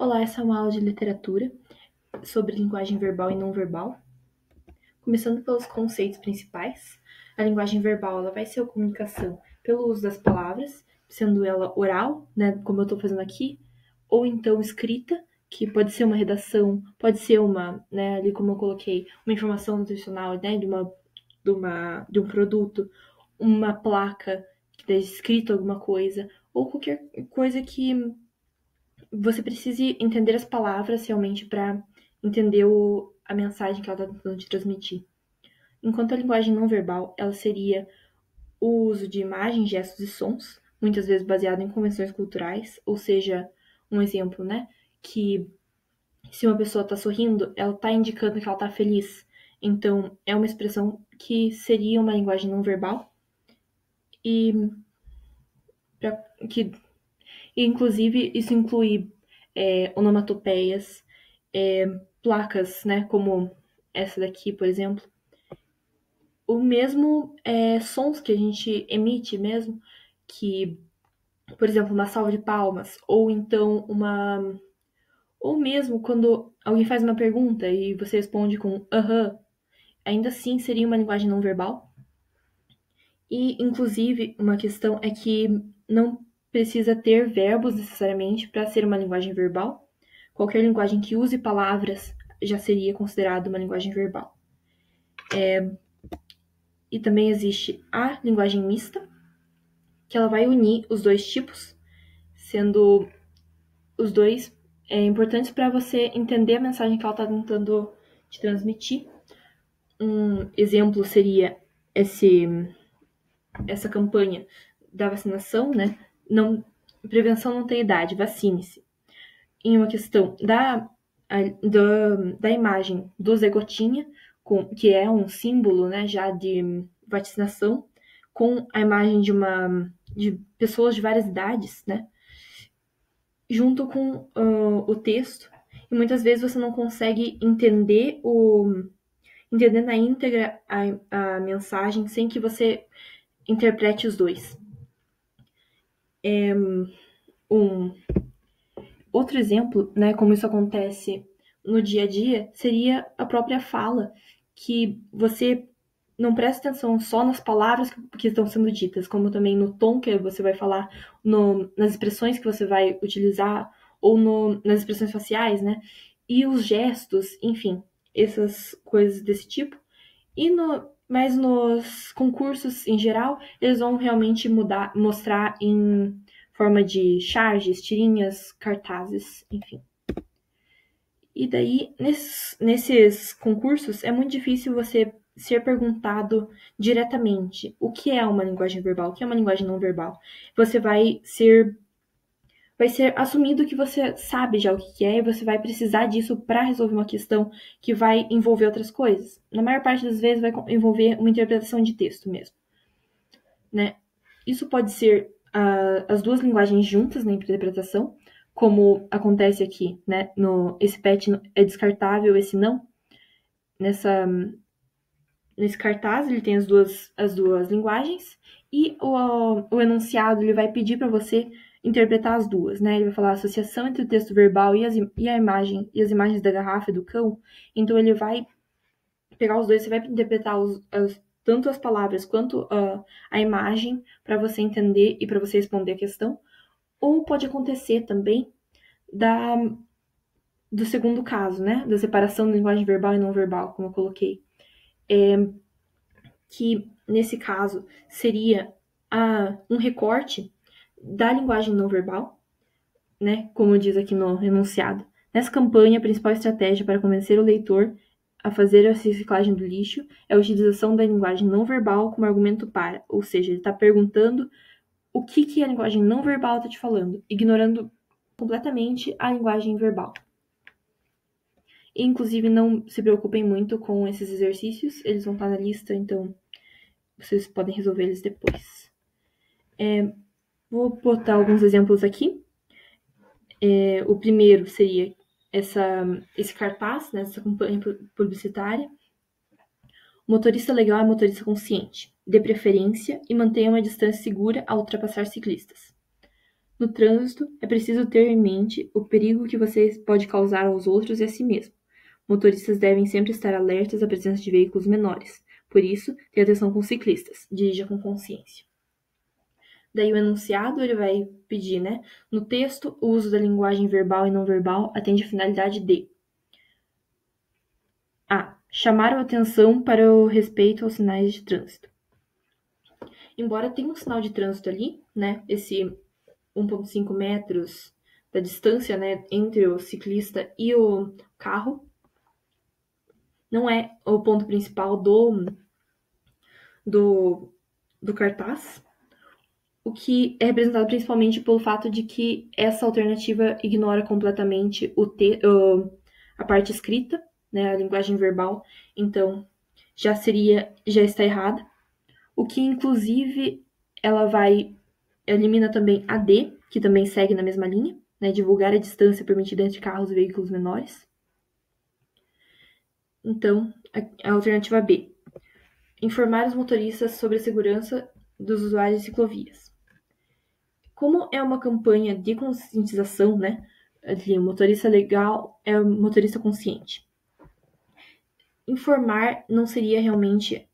Olá, essa é uma aula de literatura sobre linguagem verbal e não verbal. Começando pelos conceitos principais, a linguagem verbal ela vai ser a comunicação pelo uso das palavras, sendo ela oral, né, como eu estou fazendo aqui, ou então escrita, que pode ser uma redação, pode ser uma, né, ali como eu coloquei, uma informação nutricional, né, de um produto, uma placa que esteja escrito alguma coisa, ou qualquer coisa que você precise entender as palavras realmente para entender a mensagem que ela está tentando te transmitir. Enquanto a linguagem não verbal, ela seria o uso de imagens, gestos e sons, muitas vezes baseado em convenções culturais, ou seja, um exemplo, né, que se uma pessoa está sorrindo, ela está indicando que ela está feliz. Então, é uma expressão que seria uma linguagem não verbal e que inclusive, isso inclui onomatopeias, placas, né, como essa daqui, por exemplo. O mesmo sons que a gente emite mesmo, que, por exemplo, uma salva de palmas, ou então uma... Ou mesmo quando alguém faz uma pergunta e você responde com aham, ainda assim seria uma linguagem não verbal. E, inclusive, uma questão é que não precisa ter verbos necessariamente para ser uma linguagem verbal. Qualquer linguagem que use palavras já seria considerada uma linguagem verbal. E também existe a linguagem mista, que ela vai unir os dois tipos, sendo os dois importantes para você entender a mensagem que ela está tentando te transmitir. Um exemplo seria essa campanha da vacinação, né? Não, prevenção não tem idade, vacine-se. Em uma questão da imagem do Zé Gotinha, que é um símbolo, né, já de vacinação, com a imagem de pessoas de várias idades, né, junto com o texto. E muitas vezes você não consegue entender na íntegra a mensagem sem que você interprete os dois. Um outro exemplo, né, como isso acontece no dia a dia, seria a própria fala, que você não presta atenção só nas palavras que estão sendo ditas, como também no tom que você vai falar, nas expressões que você vai utilizar, ou nas expressões faciais, né? E os gestos, enfim, essas coisas desse tipo. Mas nos concursos em geral, eles vão realmente mostrar em forma de charges, tirinhas, cartazes, enfim. E daí, nesses concursos, é muito difícil você ser perguntado diretamente o que é uma linguagem verbal, o que é uma linguagem não verbal. Você vai ser assumido que você sabe já o que é e você vai precisar disso para resolver uma questão que vai envolver outras coisas. Na maior parte das vezes vai envolver uma interpretação de texto mesmo, né? Isso pode ser as duas linguagens juntas na interpretação, como acontece aqui, né? Esse pet é descartável, esse não. Nesse cartaz ele tem as duas linguagens e o enunciado ele vai pedir para você interpretar as duas, né? Ele vai falar a associação entre o texto verbal e a imagem e as imagens da garrafa e do cão. Então ele vai pegar os dois, você vai interpretar tanto as palavras quanto a imagem para você entender e para você responder a questão. Ou pode acontecer também do segundo caso, né? Da separação da linguagem verbal e não verbal, como eu coloquei. Que nesse caso seria um recorte da linguagem não verbal, né? Como diz aqui no enunciado. Nessa campanha, a principal estratégia para convencer o leitor a fazer a reciclagem do lixo é a utilização da linguagem não verbal como argumento para, ou seja, ele está perguntando o que a linguagem não verbal está te falando, ignorando completamente a linguagem verbal. E, inclusive, não se preocupem muito com esses exercícios, eles vão estar na lista, então vocês podem resolver eles depois. Vou botar alguns exemplos aqui. O primeiro seria esse cartaz, né, essa campanha publicitária. O motorista legal é motorista consciente. Dê preferência e mantenha uma distância segura ao ultrapassar ciclistas. No trânsito, é preciso ter em mente o perigo que você pode causar aos outros e a si mesmo. Motoristas devem sempre estar alertas à presença de veículos menores. Por isso, tenha atenção com ciclistas. Dirija com consciência. Daí o enunciado ele vai pedir, né? No texto, o uso da linguagem verbal e não verbal atende à finalidade de a. Chamar a atenção para o respeito aos sinais de trânsito. Embora tenha um sinal de trânsito ali, né? Esse 1,5 metros da distância, né, entre o ciclista e o carro, não é o ponto principal do, do cartaz, o que é representado principalmente pelo fato de que essa alternativa ignora completamente a parte escrita, né, a linguagem verbal, então já está errada, o que inclusive ela elimina também a D, que também segue na mesma linha, né, divulgar a distância permitida entre carros e veículos menores. Então, a alternativa B, informar os motoristas sobre a segurança dos usuários de ciclovias. Como é uma campanha de conscientização, né? O motorista legal é o motorista consciente. Informar não seria realmente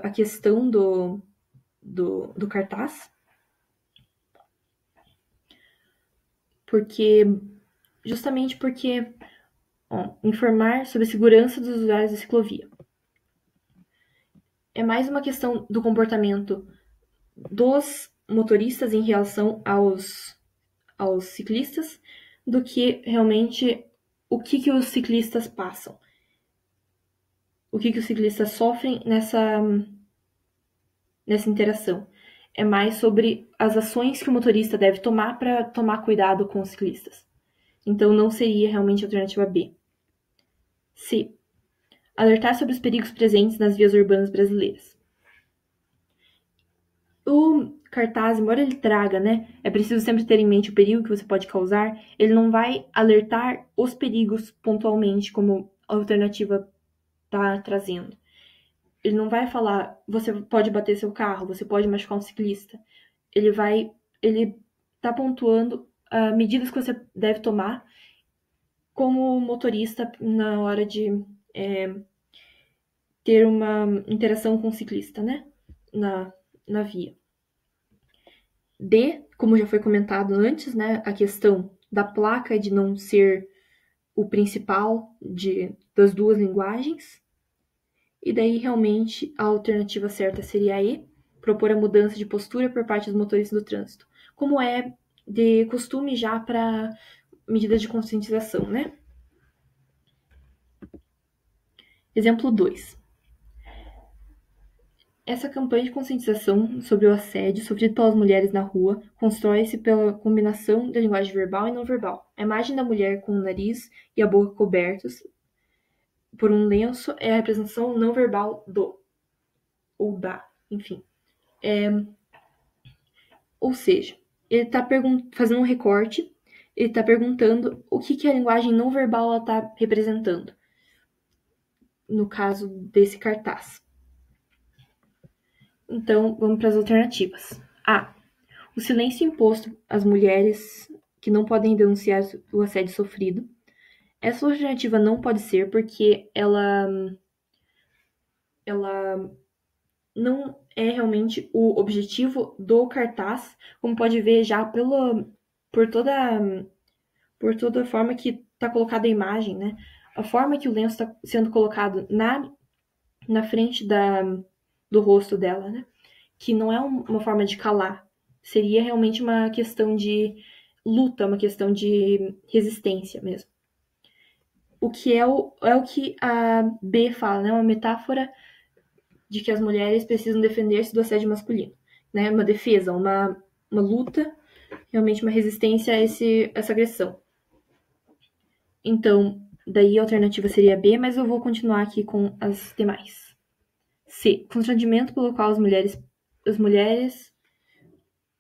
a questão do cartaz, justamente porque informar sobre a segurança dos usuários da ciclovia. É mais uma questão do comportamento dos motoristas em relação aos ciclistas do que realmente o que os ciclistas passam. O que os ciclistas sofrem nessa interação. É mais sobre as ações que o motorista deve tomar para tomar cuidado com os ciclistas. Então não seria realmente a alternativa B. C. Alertar sobre os perigos presentes nas vias urbanas brasileiras. O cartaz, embora ele traga, né, é preciso sempre ter em mente o perigo que você pode causar, ele não vai alertar os perigos pontualmente, como a alternativa está trazendo. Ele não vai falar, você pode bater seu carro, você pode machucar um ciclista. Ele está pontuando medidas que você deve tomar como motorista na hora de ter uma interação com o ciclista, né, na via. D, como já foi comentado antes, né, a questão da placa de não ser o principal das duas linguagens. E daí, realmente, a alternativa certa seria a E, propor a mudança de postura por parte dos motoristas do trânsito, como é de costume já para medidas de conscientização, né? Exemplo 2. Essa campanha de conscientização sobre o assédio sofrido pelas mulheres na rua constrói-se pela combinação da linguagem verbal e não verbal. A imagem da mulher com o nariz e a boca cobertos por um lenço é a representação não verbal do ou da, enfim. Ou seja, ele está fazendo um recorte, ele está perguntando o que a linguagem não verbal está representando, no caso desse cartaz. Então, vamos para as alternativas. A. O silêncio imposto às mulheres que não podem denunciar o assédio sofrido. Essa alternativa não pode ser porque ela não é realmente o objetivo do cartaz, como pode ver já por toda a forma que está colocada a imagem, né? A forma que o lenço está sendo colocado na frente do rosto dela, né? Que não é uma forma de calar, seria realmente uma questão de luta, uma questão de resistência mesmo. O que é o que a B fala, né? Uma metáfora de que as mulheres precisam defender-se do assédio masculino, né? Uma defesa, uma luta, realmente uma resistência a essa agressão. Então, daí a alternativa seria B, mas eu vou continuar aqui com as demais. C. Constrangimento pelo qual as mulheres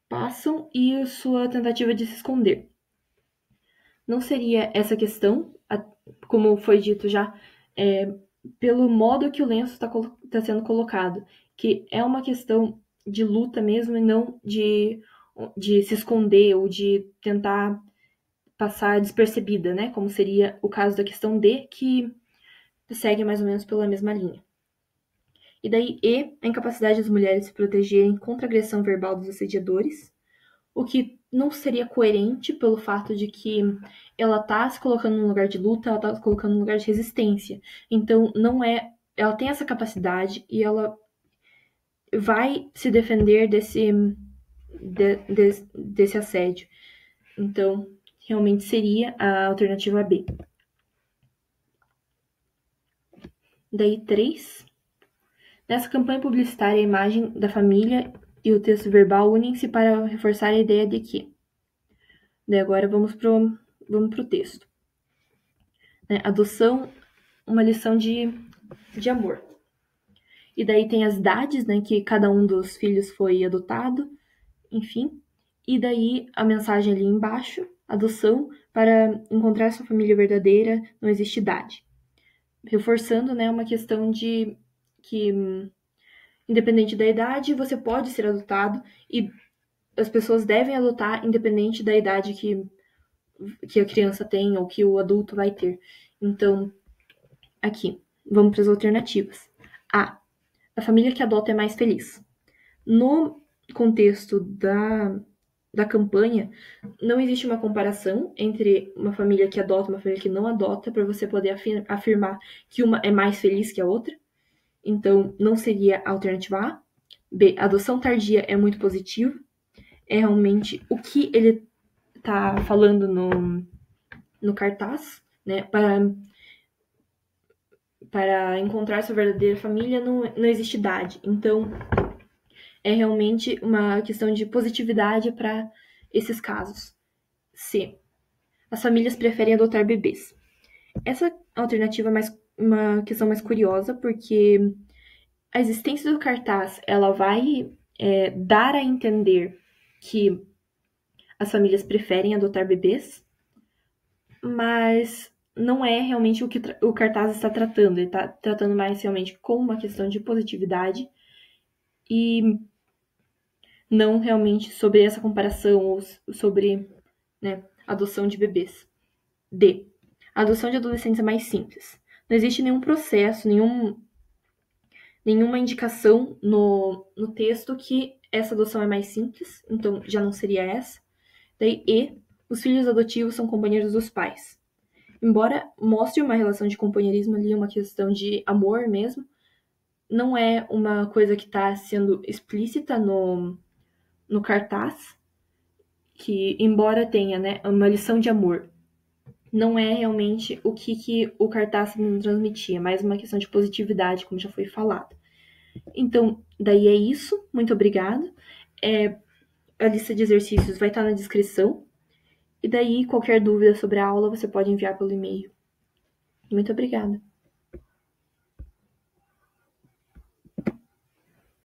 passam e sua tentativa de se esconder. Não seria essa questão, como foi dito já, pelo modo que o lenço está sendo colocado, que é uma questão de luta mesmo e não de de se esconder ou de tentar passar despercebida, né? Como seria o caso da questão D, que segue mais ou menos pela mesma linha. E daí, E, a incapacidade das mulheres se protegerem contra a agressão verbal dos assediadores, o que não seria coerente pelo fato de que ela tá se colocando num lugar de luta, ela tá se colocando num lugar de resistência. Então, não é. Ela tem essa capacidade e ela vai se defender desse assédio. Então, realmente seria a alternativa B. Daí, 3. Nessa campanha publicitária, a imagem da família e o texto verbal unem-se para reforçar a ideia de que. Daí agora vamos pro texto. Adoção, uma lição de amor. E daí tem as idades, né, que cada um dos filhos foi adotado, enfim. E daí a mensagem ali embaixo, adoção, para encontrar sua família verdadeira, não existe idade. Reforçando, né, uma questão de que, independente da idade, você pode ser adotado e as pessoas devem adotar independente da idade que a criança tem ou que o adulto vai ter. Então, aqui, vamos para as alternativas. A. A família que adota é mais feliz. No contexto da campanha, não existe uma comparação entre uma família que adota e uma família que não adota para você poder afirmar que uma é mais feliz que a outra. Então, não seria a alternativa A. B. A adoção tardia é muito positiva. É realmente o que ele está falando no cartaz, né? Para encontrar sua verdadeira família não existe idade. Então, é realmente uma questão de positividade para esses casos. C. As famílias preferem adotar bebês. Essa alternativa é uma questão mais curiosa, porque a existência do cartaz ela vai dar a entender que as famílias preferem adotar bebês, mas não é realmente o que o cartaz está tratando. Ele está tratando mais realmente como uma questão de positividade e não realmente sobre essa comparação ou sobre, né, adoção de bebês. D. A adoção de adolescentes é mais simples. Não existe nenhum processo, nenhuma indicação no texto que essa adoção é mais simples, então já não seria essa. Daí, E. Os filhos adotivos são companheiros dos pais. Embora mostre uma relação de companheirismo ali, uma questão de amor mesmo, não é uma coisa que está sendo explícita no cartaz, que embora tenha, né, uma lição de amor, não é realmente o que o cartaz transmitia, é mais uma questão de positividade, como já foi falado. Então, daí é isso. Muito obrigada. A lista de exercícios vai estar na descrição. E daí, qualquer dúvida sobre a aula, você pode enviar pelo e-mail. Muito obrigada.